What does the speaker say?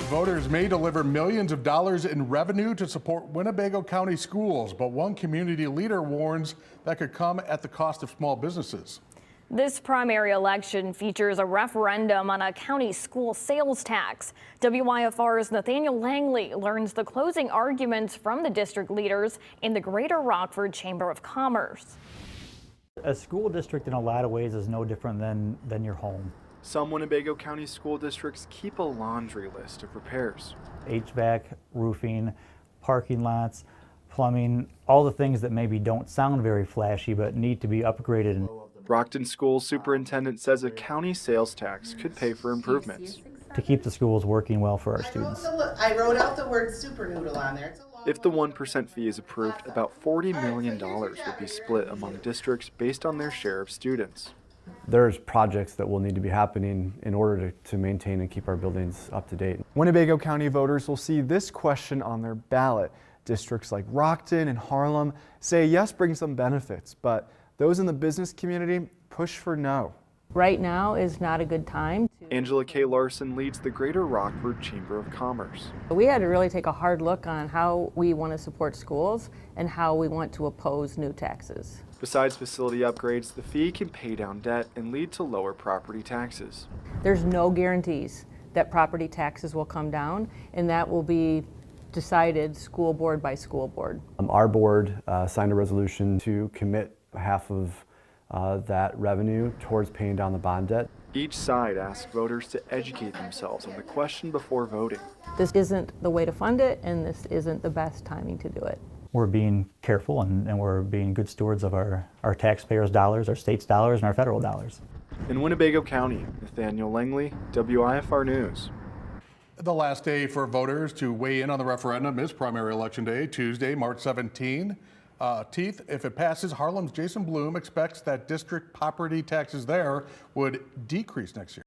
Voters may deliver millions of dollars in revenue to support Winnebago County schools, but one community leader warns that could come at the cost of small businesses. This primary election features a referendum on a county school sales tax. WIFR's Nathaniel Langley learns the closing arguments from the district leaders in the Greater Rockford Chamber of Commerce. A school district in a lot of ways is no different than your home. Some Winnebago County school districts keep a laundry list of repairs. HVAC, roofing, parking lots, plumbing, all the things that maybe don't sound very flashy but need to be upgraded. Brockton School Superintendent says a county sales tax could pay for improvements. To keep the schools working well for our students. I wrote out the word super noodle on there. If the 1% fee is approved, about $40 million would be split among districts based on their share of students. There's projects that will need to be happening in order to maintain and keep our buildings up to date. Winnebago County voters will see this question on their ballot. Districts like Rockton and Harlem say yes brings them benefits, but those in the business community push for no. Right now is not a good time. Angela K. Larson leads the Greater Rockford Chamber of Commerce. We had to really take a hard look on how we want to support schools and how we want to oppose new taxes. Besides facility upgrades, the fee can pay down debt and lead to lower property taxes. There's no guarantees that property taxes will come down, and that will be decided school board by school board. Our board signed a resolution to commit half of that revenue towards paying down the bond debt. Each side asked voters to educate themselves on the question before voting. This isn't the way to fund it, and this isn't the best timing to do it. We're being careful and we're being good stewards of our taxpayers' dollars, our state's dollars, and our federal dollars. In Winnebago County, Nathaniel Langley, WIFR News. The last day for voters to weigh in on the referendum is primary election day, Tuesday, March 17th. If it passes, Harlem's Jason Bloom expects that district property taxes there would decrease next year.